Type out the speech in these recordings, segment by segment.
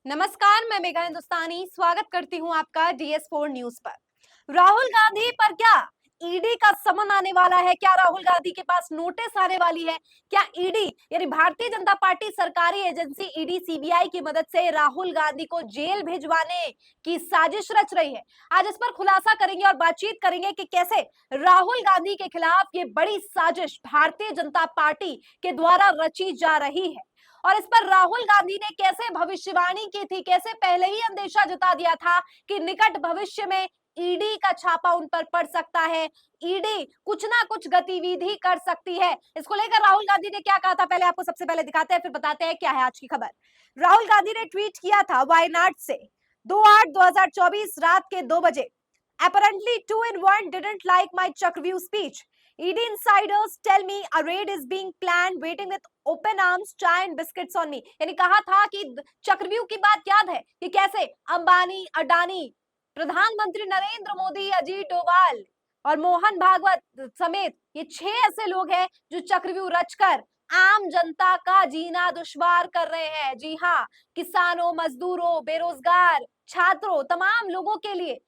नमस्कार, मैं मेघा हिंदुस्तानी स्वागत करती हूं आपका DS4 न्यूज पर। राहुल गांधी पर क्या ईडी का समन आने वाला है? क्या राहुल गांधी के पास नोटिस आने वाली है? क्या ईडी यानी भारतीय जनता पार्टी सरकारी एजेंसी ईडी सीबीआई की मदद से राहुल गांधी को जेल भिजवाने की साजिश रच रही है? आज इस पर खुलासा करेंगे और बातचीत करेंगे कि कैसे राहुल गांधी के खिलाफ ये बड़ी साजिश भारतीय जनता पार्टी के द्वारा रची जा रही है और इस पर राहुल गांधी ने कैसे भविष्यवाणी की थी, कैसे पहले ही अंदेशा जता दिया था कि निकट भविष्य में ईडी का छापा उन पर पड़ सकता है, ईडी कुछ ना कुछ गतिविधि कर सकती है। इसको लेकर राहुल गांधी ने क्या कहा था, पहले आपको सबसे पहले दिखाते हैं, फिर बताते हैं क्या है आज की खबर। राहुल गांधी ने ट्वीट किया था वायनाड से 2/8/2024 रात के 2 बजे। Apparently, 2 in 1 didn't like my Chakravyuh speech. ED insiders tell me a raid is being planned, waiting with open arms, chai and biscuits on me. यानी कहा था कि चक्रव्यूह की बात याद है कि कैसे अंबानी, अडानी, प्रधानमंत्री नरेंद्र मोदी, अजीत डोभाल और मोहन भागवत समेत ये 6 ऐसे लोग हैं जो चक्रव्यूह रचकर आम जनता का जीना दुश्वार कर रहे हैं। जी हाँ, किसानों, मजदूरों, बेरोजगार, छात्रों, तमाम लोगों के लिए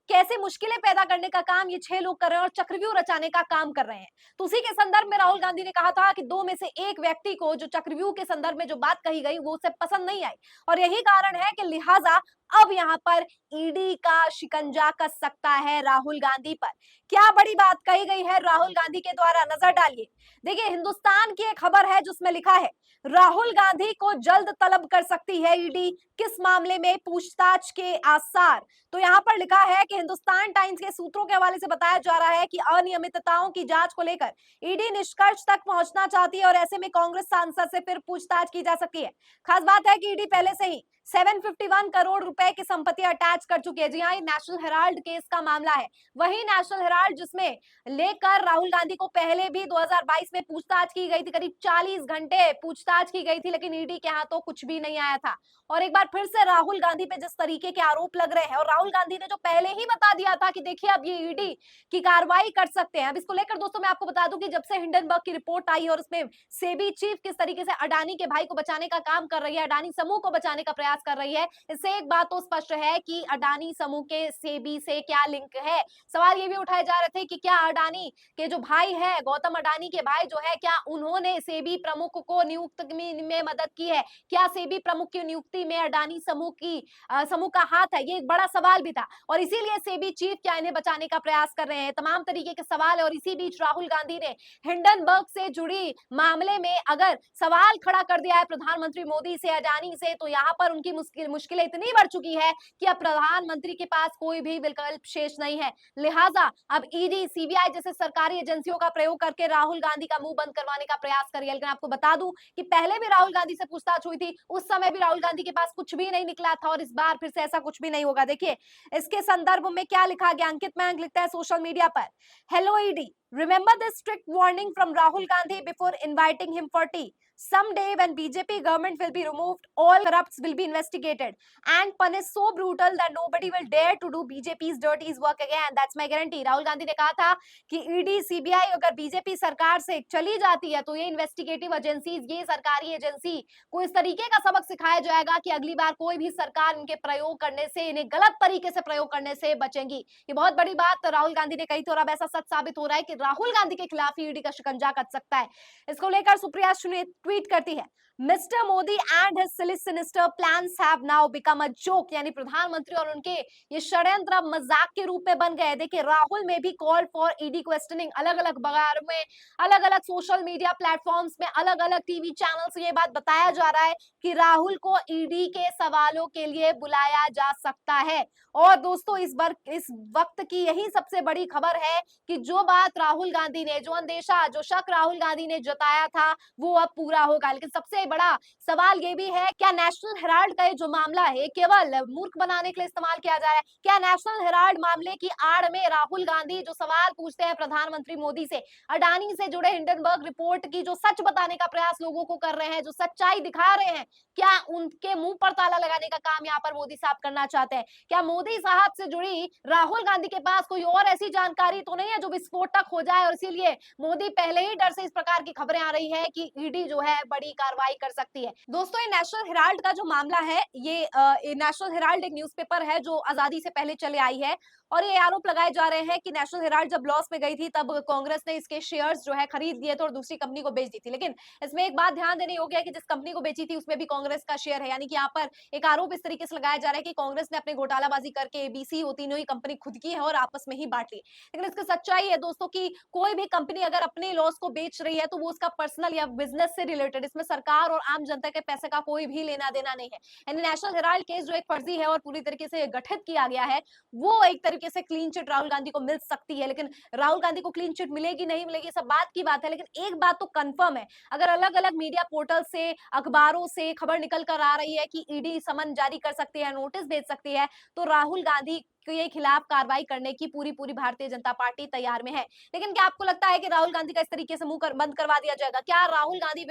कैसे मुश्किलें पैदा करने का काम ये 6 लोग कर रहे हैं और चक्रव्यूह रचाने का काम कर रहे हैं। तो उसी के संदर्भ में राहुल गांधी ने कहा था कि 2 में से 1 व्यक्ति को जो चक्रव्यूह के संदर्भ में जो बात कही गई वो उसे पसंद नहीं आई और यही कारण है कि लिहाजा अब यहाँ पर ईडी का शिकंजा कस सकता है राहुल गांधी पर। क्या बड़ी बात कही गई है राहुल गांधी के द्वारा, नजर डालिए। देखिए, हिंदुस्तान की एक खबर है जिसमें लिखा है राहुल गांधी को जल्द तलब कर सकती है ईडी, किस मामले में पूछताछ के आसार। तो यहाँ पर लिखा है कि हिंदुस्तान टाइम्स के सूत्रों के हवाले से बताया जा रहा है कि अनियमितताओं की जांच को लेकर ईडी निष्कर्ष तक पहुंचना चाहती है और ऐसे में कांग्रेस सांसद से फिर पूछताछ की जा सकती है। खास बात है कि ईडी पहले से ही 751 करोड़ रुपए की संपत्ति अटैच कर चुकी है। जी हाँ, ये नेशनल हेराल्ड केस का मामला है, वही नेशनल हेराल्ड जिसमें लेकर राहुल गांधी को पहले भी 2022 में पूछताछ की गई थी, करीब 40 घंटे पूछताछ की गई थी, लेकिन ईडी के हाथों कुछ भी नहीं आया था। और एक बार फिर से राहुल गांधी पे जिस तरीके के आरोप लग रहे हैं और राहुल गांधी ने जो पहले ही बता दिया था कि देखिए अब ये ईडी की कार्रवाई कर सकते हैं। अब इसको लेकर दोस्तों मैं आपको बता दूं कि जब से हिंडनबर्ग की रिपोर्ट आई और उसमें सेबी चीफ किस तरीके से अडानी के भाई को बचाने का काम कर रही है, अडानी समूह को बचाने का प्रयास कर रही है, इससे एक बात तो स्पष्ट है कि अडानी समूह के सेबी से क्या लिंक है। सवाल ये भी उठाए जा रहे थे कि क्या अडानी के जो भाई है, गौतम अडानी के भाई जो है, क्या उन्होंने सेबी प्रमुख को नियुक्त में मदद की है, क्या सेबी प्रमुख की नियुक्ति में अडानी समूह का हाथ है? ये एक बड़ा सवाल भी था और इसीलिए सेबी चीफ क्या इन्हें बचाने का प्रयास कर रहे हैं, तमाम तरीके के सवाल है। और इसी बीच राहुल गांधी ने हिंडनबर्ग से जुड़ी मामले में अगर सवाल खड़ा कर दिया है प्रधानमंत्री मोदी से, अडानी से, तो यहाँ पर उनकी मुश्किलें इतनी बढ़ चुकी है कि अब प्रधानमंत्री के पास कोई भी विकल्प शेष नहीं है। लिहाजा अब ईडी, सीबीआई जैसे सरकारी एजेंसियों का प्रयोग करके राहुल गांधी का मुंह बंद करवाने का प्रयास कर रही है। लेकिन आपको बता दूं कि पहले भी राहुल गांधी से पूछताछ हुई थी, उस समय भी राहुल गांधी के पास कुछ भी नहीं निकला था और इस बार फिर से ऐसा कुछ भी नहीं होगा। देखिए इसके संदर्भ में क्या लिखा गया, अंकित मयंक लिखता है सोशल मीडिया पर, hello ED, remember this strict warning from Rahul Gandhi before inviting him for tea. Someday when BJP government will be removed, all corrupts will be investigated and punished so brutal that nobody will dare to do BJP's dirty work again. That's my guarantee. Rahul Gandhi ने कहा था कि ED, CBI अगर BJP सरकार से चली जाती है तो ये इन्वेस्टिगेटिव एजेंसीज, ये सरकारी एजेंसी को इस तरीके का सबक सिखाया जाएगा कि अगली बार कोई भी सरकार इनके प्रयोग करने से, इन्हें गलत तरीके से प्रयोग करने से बचेंगी। ये बहुत बड़ी बात राहुल गांधी ने कही थी और अब ऐसा सच साबित हो रहा है कि राहुल गांधी के खिलाफ ईडी का शिकंजा कस सकता है। इसको लेकर सुप्रिया सुले ट्वीट करती है, mister Modi and his silly sinister plans have now become a joke, यानी प्रधानमंत्री और उनके ये षड्यंत्र अब मजाक के रूप में बन गए। देखिए राहुल में भी कॉल फॉर ईडी क्वेश्चनिंग, अलग अलग बगार में, अलग अलग सोशल मीडिया प्लेटफॉर्म्स में, अलग अलग टीवी चैनल से ये बात बताया जा रहा है कि राहुल को ईडी के सवालों के लिए बुलाया जा सकता है। और दोस्तों इस वक्त की यही सबसे बड़ी खबर है कि जो बात राहुल गांधी ने, जो अंदेशा, जो शक राहुल गांधी ने जताया था वो अब पूरा होगा। लेकिन सबसे बड़ा सवाल ये भी है, क्या नेशनल हेराल्ड का जो मामला है केवल मूर्ख बनाने के लिए इस्तेमाल किया जा रहा है? क्या नेशनल हेराल्ड मामले की आड़ में राहुल गांधी जो सवाल पूछते हैं प्रधानमंत्री मोदी से, अडानी से जुड़े हिंडनबर्ग रिपोर्ट की जो सच बताने का प्रयास लोगों को कर रहे हैं, जो सच्चाई दिखा रहे हैं, क्या उनके मुंह पर ताला लगाने का काम यहाँ पर मोदी साहब करना चाहते हैं? क्या मोदी साहब से जुड़ी राहुल गांधी के पास कोई और ऐसी जानकारी तो नहीं है जो विस्फोटक हो जाए और इसीलिए मोदी पहले ही डर से इस प्रकार की खबरें आ रही है कि ईडी जो है बड़ी कार्रवाई कर सकती है। दोस्तों, ये नेशनल हेराल्ड का जो मामला है, ये नेशनल हेराल्ड एक न्यूज़पेपर है जो आजादी से पहले चले आई है, और ये आरोप लगाए जा रहे हैं कि नेशनल हेराल्ड जब लॉस में गई थी तब कांग्रेस ने इसके शेयर्स जो है खरीद लिए थे और दूसरी कंपनी को बेच दी थी। लेकिन इसमें एक बात ध्यान देने योग्य है कि जिस कंपनी को बेची थी उसमें भी कांग्रेस का शेयर है, यानी कि यहाँ पर एक आरोप इस तरीके से लगाया जा रहा है कि कांग्रेस ने अपने घोटालाबाजी करके एबीसी वो तीनों ही कंपनी खुद की है और आपस में ही बांट ली। लेकिन इसकी सच्चाई है दोस्तों कि कोई भी कंपनी अगर अपने लॉस को बेच रही है तो वो उसका पर्सनल या बिजनेस से रिलेटेड, इसमें सरकार और आम जनता के पैसे का कोई भी लेना देना नहीं है। यानी नेशनल हेराल्ड केस जो एक फर्जी है और पूरी तरीके से गठित किया गया है, वो एक तरीके से क्लीन चिट राहुल गांधी को मिल सकती है। लेकिन राहुल गांधी को क्लीन चिट मिलेगी नहीं मिलेगी सब बात की बात है, लेकिन एक बात तो कंफर्म है, अगर अलग अलग मीडिया पोर्टल से, अखबारों से खबर निकल कर आ रही है कि ईडी समन जारी कर सकती है, नोटिस भेज सकती है, तो राहुल गांधी के खिलाफ कार्रवाई करने की पूरी पूरी भारतीय जनता पार्टी तैयार में है। लेकिन क्या आपको लगता है कि राहुल गांधी का इस तरीके से बंद करवा दिया जाएगा? क्या राहुल गांधी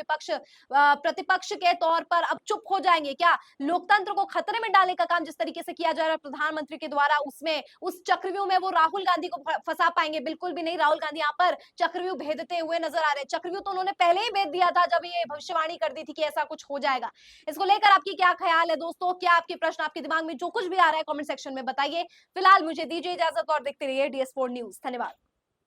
प्रतिपक्ष के तौर पर अब चुप हो जाएंगे? क्या लोकतंत्र को खतरे में डालने का काम जिस तरीके से किया जा रहा है प्रधानमंत्री के द्वारा, उसमें उस चक्रव्यूह में वो राहुल गांधी को फंसा पाएंगे? बिल्कुल भी नहीं। राहुल गांधी यहाँ पर चक्रव्यूह भेदते हुए नजर आ रहे हैं। चक्रव्यूह तो उन्होंने पहले ही भेद दिया था जब ये भविष्यवाणी कर दी थी कि ऐसा कुछ हो जाएगा। इसको लेकर आपकी क्या ख्याल है दोस्तों? क्या आपके प्रश्न, आपके दिमाग में जो कुछ भी आ रहा है कमेंट सेक्शन में बताइए। फिलहाल मुझे दीजिए इजाजत और देखते रहिए DS4 न्यूज। धन्यवाद।